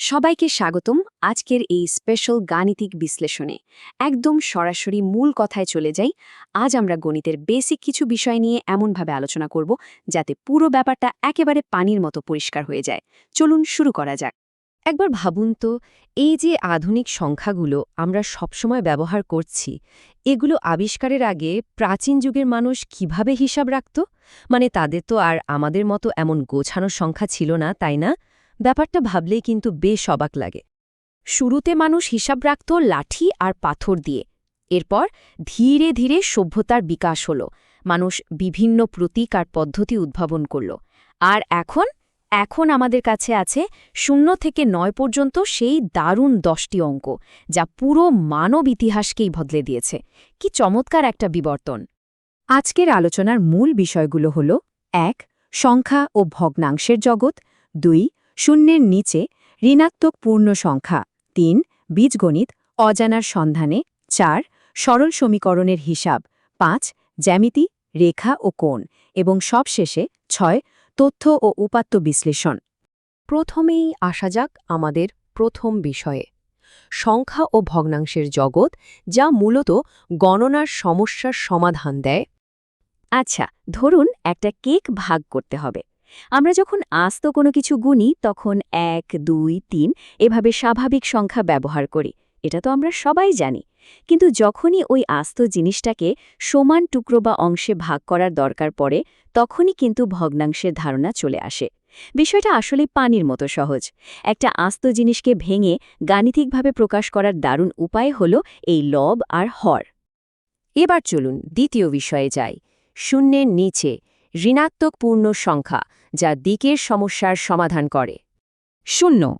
সবাইকে স্বাগতম আজকের এই স্পেশাল গাণিতিক বিশ্লেষণে। একদম সরাসরি মূল কথায় চলে যাই। আজ আমরা গণিতের বেসিক কিছু বিষয় নিয়ে এমনভাবে আলোচনা করব যাতে পুরো ব্যাপারটা একেবারে পানির মতো পরিষ্কার হয়ে যায়। চলুন শুরু করা যাক। একবার ভাবুন তো, এই যে আধুনিক সংখ্যাগুলো আমরা সবসময় ব্যবহার করছি, এগুলো আবিষ্কারের আগে প্রাচীন যুগের মানুষ কিভাবে হিসাব রাখত? মানে তাদের তো আর আমাদের মতো এমন গোছানো সংখ্যা ছিল না, তাই না? ব্যাপারটা ভাবলেই কিন্তু বেশ অবাক লাগে। শুরুতে মানুষ হিসাব রাখত লাঠি আর পাথর দিয়ে। এরপর ধীরে ধীরে সভ্যতার বিকাশ হল, মানুষ বিভিন্ন প্রতীক আর পদ্ধতি উদ্ভাবন করল। আর এখন আমাদের কাছে আছে 0 থেকে 9 পর্যন্ত সেই দারুণ 10টি অঙ্ক, যা পুরো মানব ইতিহাসকেই বদলে দিয়েছে। কি চমৎকার একটা বিবর্তন! আজকের আলোচনার মূল বিষয়গুলো হল 1. সংখ্যা ও ভগ্নাংশের জগৎ, 2. শূন্যের নিচে ঋণাত্মক পূর্ণ সংখ্যা, 3. বীজগণিত অজানার সন্ধানে, 4. সরল সমীকরণের হিসাব, 5. জ্যামিতি রেখা ও কোণ, এবং সবশেষে 6. তথ্য ও উপাত্ত বিশ্লেষণ। প্রথমেই আসা যাক আমাদের প্রথম বিষয়ে, সংখ্যা ও ভগ্নাংশের জগৎ, যা মূলত গণনার সমস্যার সমাধান দেয়। আচ্ছা, ধরুন একটা কেক ভাগ করতে হবে। আমরা যখন আস্ত কোনো কিছু গুনি তখন 1, 2, 3 এভাবে স্বাভাবিক সংখ্যা ব্যবহার করি। এটা তো আমরা সবাই জানি। কিন্তু যখনই ওই আস্ত জিনিসটাকে সমান টুকরো বা অংশে ভাগ করার দরকার পড়ে, তখনই কিন্তু ভগ্নাংশের ধারণা চলে আসে। বিষয়টা আসলে পানির মতো সহজ। একটা আস্ত জিনিসকে ভেঙে গাণিতিকভাবে প্রকাশ করার দারুণ উপায় হল এই লব আর হর। এবার চলুন দ্বিতীয় বিষয়ে যাই, শূন্যের নিচে ঋণাত্মক পূর্ণ সংখ্যা, যা দিকের সমস্যার সমাধান করে। 0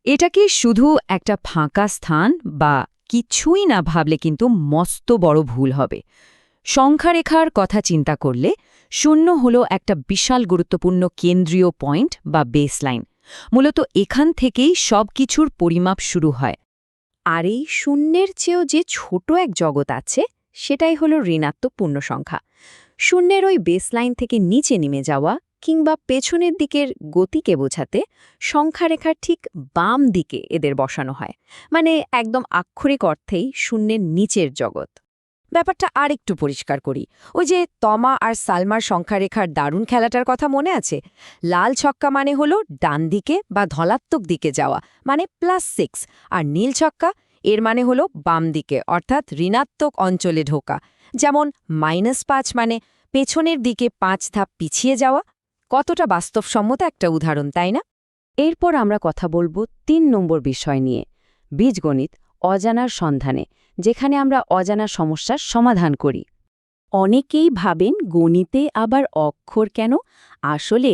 এটাকে শুধু একটা ফাঁকা স্থান বা কিছুই না ভাবলে কিন্তু মস্ত বড় ভুল হবে। সংখ্যারেখার কথা চিন্তা করলে 0 হলো একটা বিশাল গুরুত্বপূর্ণ কেন্দ্রীয় পয়েন্ট বা বেসলাইন। মূলত এখান থেকেই সব কিছুর পরিমাপ শুরু হয়। আর এই শূন্যের চেয়েও যে ছোট এক জগৎ আছে, সেটাই হলো ঋণাত্মক পূর্ণ সংখ্যা। শূন্যের ওই বেসলাইন থেকে নিচে নেমে যাওয়া কিংবা পেছনের দিকের গতিকে বোঝাতে সংখ্যারেখার ঠিক বাম দিকে এদের বসানো হয়। মানে একদম আক্ষরিক অর্থেই শূন্যের নিচের জগৎ। ব্যাপারটা আরেকটু পরিষ্কার করি, ওই যে তমা আর সালমার সংখ্যারেখার দারুণ খেলাটার কথা মনে আছে? লাল ছক্কা মানে হলো ডান দিকে বা ধনাত্মক দিকে যাওয়া, মানে +6, আর নীল ছক্কা এর মানে হলো বাম দিকে, অর্থাৎ ঋণাত্মক অঞ্চলে ঢোকা। যেমন -5 মানে পেছনের দিকে 5 ধাপ পিছিয়ে যাওয়া। কতটা বাস্তবসম্মত একটা উদাহরণ, তাই না? এরপর আমরা কথা বলবো 3 নম্বর বিষয় নিয়ে, বীজগণিত অজানার সন্ধানে, যেখানে আমরা অজানা সমস্যার সমাধান করি। অনেকেই ভাবেন গণিতে আবার অক্ষর কেন? আসলে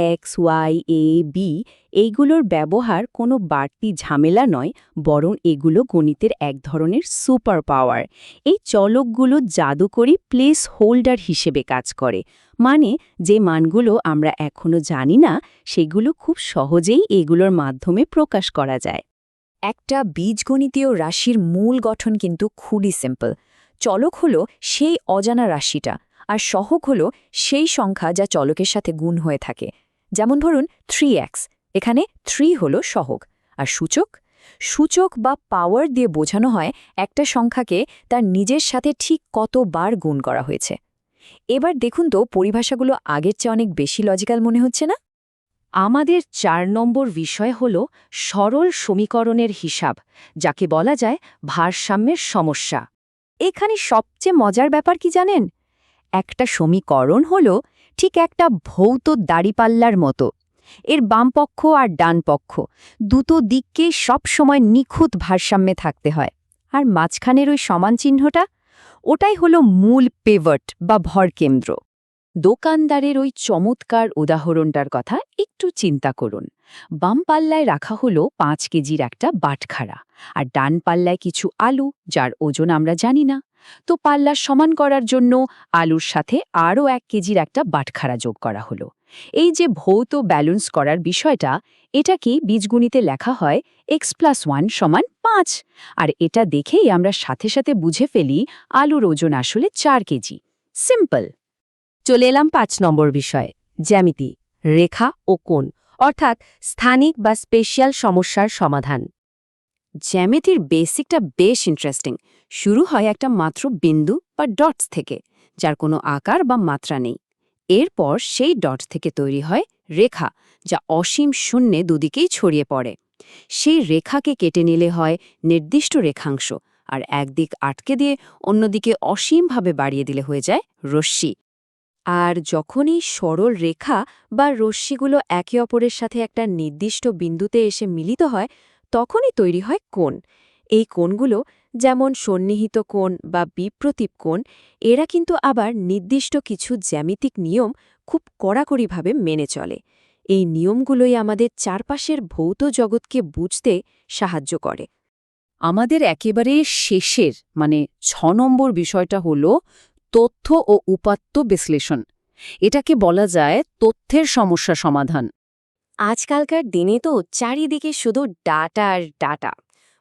এক্স, ওয়াই, এ, বি এইগুলোর ব্যবহার কোনো বাড়তি ঝামেলা নয়, বরং এগুলো গণিতের এক ধরনের সুপার পাওয়ার। এই চলকগুলো জাদুকরি প্লেস হোল্ডার হিসেবে কাজ করে। মানে যে মানগুলো আমরা এখনো জানি না, সেগুলো খুব সহজেই এগুলোর মাধ্যমে প্রকাশ করা যায়। একটা বীজগণিতীয় রাশির মূল গঠন কিন্তু খুবই সিম্পল। চলক হলো সেই অজানা রাশিটা, আর সহগ হলো সেই সংখ্যা যা চলকের সাথে গুণ হয়ে থাকে। যেমন ধরুন 3x, এখানে 3 হলো সহগ। আর সূচক বা পাওয়ার দিয়ে বোঝানো হয় একটা সংখ্যাকে তার নিজের সাথে ঠিক কতবার গুণ করা হয়েছে। এবার দেখুন তো, পরিভাষাগুলো আগের চেয়ে অনেক বেশি লজিক্যাল মনে হচ্ছে না? আমাদের 4 নম্বর বিষয় হল সরল সমীকরণের হিসাব, যাকে বলা যায় ভারসাম্যের সমস্যা। এখানে সবচেয়ে মজার ব্যাপার কি জানেন? একটা সমীকরণ হল ঠিক একটা ভৌত দাড়িপাল্লার মতো। এর বামপক্ষ আর ডানপক্ষ দুটো দিককে সবসময় নিখুঁত ভারসাম্যে থাকতে হয়। আর মাঝখানের ওই সমান চিহ্নটা, ওটাই হলো মূল পেভট বা ভরকেন্দ্র। দোকানদারের ওই চমৎকার উদাহরণটার কথা একটু চিন্তা করুন। বাম পাল্লায় রাখা হলো 5 কেজির একটা বাটখারা, আর ডান পাল্লায় কিছু আলু, যার ওজন আমরা জানি না। তো পাল্লা সমান করার জন্য আলুর সাথে আরও 1 কেজির একটা বাটখারা যোগ করা হলো। এই যে ভৌত ব্যালেন্স করার বিষয়টা, এটাকে বীজগণিতে লেখা হয় x+1 = 5। আর এটা দেখেই আমরা সাথে সাথে বুঝে ফেলি আলুর ওজন আসলে 4 কেজি। সিম্পল। চলে এলাম 5 নম্বর বিষয়ে, জ্যামিতি রেখা ও কোণ, অর্থাৎ স্থানিক বা স্পেশাল সমস্যার সমাধান। জ্যামিতির বেসিকটা বেশ ইন্টারেস্টিং। শুরু হয় একটা মাত্র বিন্দু বা ডটস থেকে, যার কোনো আকার বা মাত্রা নেই। এরপর সেই ডট থেকে তৈরি হয় রেখা, যা অসীম শূন্যে দুদিকেই ছড়িয়ে পড়ে। সেই রেখাকে কেটে নিলে হয় নির্দিষ্ট রেখাংশ, আর একদিক আটকে দিয়ে অন্যদিকে অসীমভাবে বাড়িয়ে দিলে হয়ে যায় রশ্মি। আর যখনই সরল রেখা বা রশ্মিগুলো একে অপরের সাথে একটা নির্দিষ্ট বিন্দুতে এসে মিলিত হয়, তখনই তৈরি হয় কোণ। এই কোণগুলো, যেমন সন্নিহিত কোণ বা বিপ্রতীপ কোণ, এরা কিন্তু আবার নির্দিষ্ট কিছু জ্যামিতিক নিয়ম খুব কড়াকড়িভাবে মেনে চলে। এই নিয়মগুলোই আমাদের চারপাশের ভৌত জগৎকে বুঝতে সাহায্য করে। আমাদের একেবারে শেষের 6 নম্বর বিষয়টা হলো তথ্য ও উপাত্ত বিশ্লেষণ। এটাকে বলা যায় তথ্যের সমস্যা সমাধান। আজকালকার দিনে তো চারিদিকে শুধু ডাটা আর ডাটা।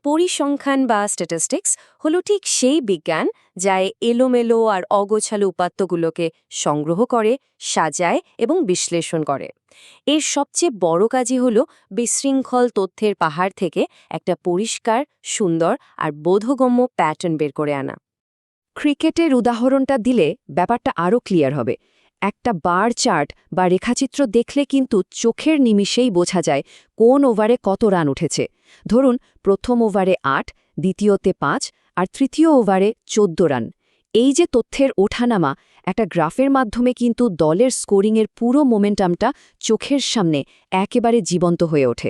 পরিসংখ্যান বা স্ট্যাটিস্টিক্স হলো ঠিক সেই বিজ্ঞান যা এলোমেলো আর অগোছালো উপাত্তগুলোকে সংগ্রহ করে, সাজায় এবং বিশ্লেষণ করে। এর সবচেয়ে বড় কাজই হলো বিশৃঙ্খল তথ্যের পাহাড় থেকে একটা পরিষ্কার, সুন্দর আর বোধগম্য প্যাটার্ন বের করে আনা। ক্রিকেটের উদাহরণটা দিলে ব্যাপারটা আরও ক্লিয়ার হবে। একটা বার চার্ট বা রেখাচিত্র দেখলে কিন্তু চোখের নিমিষেই বোঝা যায় কোন ওভারে কত রান উঠেছে। ধরুন, প্রথম ওভারে ৮, দ্বিতীয়তে ৫ আর তৃতীয় ওভারে ১৪ রান। এই যে তথ্যের ওঠানামা, একটা গ্রাফের মাধ্যমে কিন্তু দলের স্কোরিংয়ের পুরো মোমেন্টামটা চোখের সামনে একেবারে জীবন্ত হয়ে ওঠে।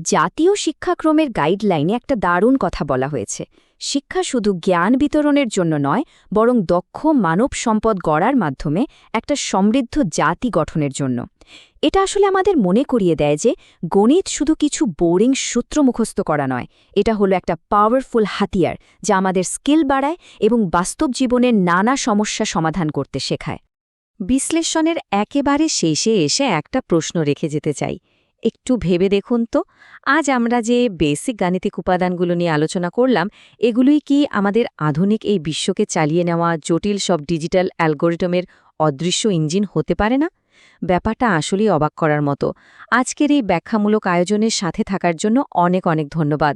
জাতীয় শিক্ষাক্রমের গাইডলাইনে একটা দারুণ কথা বলা হয়েছে। শিক্ষা শুধু জ্ঞান বিতরণের জন্য নয়, বরং দক্ষ মানব সম্পদ গড়ার মাধ্যমে একটা সমৃদ্ধ জাতি গঠনের জন্য। এটা আসলে আমাদের মনে করিয়ে দেয় যে গণিত শুধু কিছু বোরিং সূত্র মুখস্থ করা নয়, এটা হলো একটা পাওয়ারফুল হাতিয়ার যা আমাদের স্কিল বাড়ায় এবং বাস্তব জীবনের নানা সমস্যা সমাধান করতে শেখায়। বিশ্লেষণের একেবারে শেষে এসে একটা প্রশ্ন রেখে যেতে চাই। একটু ভেবে দেখুন তো, আজ আমরা যে বেসিক গাণিতিক উপাদানগুলো নিয়ে আলোচনা করলাম, এগুলোই কি আমাদের আধুনিক এই বিশ্বকে চালিয়ে নেওয়া জটিল সব ডিজিটাল অ্যালগোরিদমের অদৃশ্য ইঞ্জিন হতে পারে না? ব্যাপারটা আসলেই অবাক করার মতো। আজকের এই ব্যাখ্যামূলক আয়োজনের সাথে থাকার জন্য অনেক অনেক ধন্যবাদ।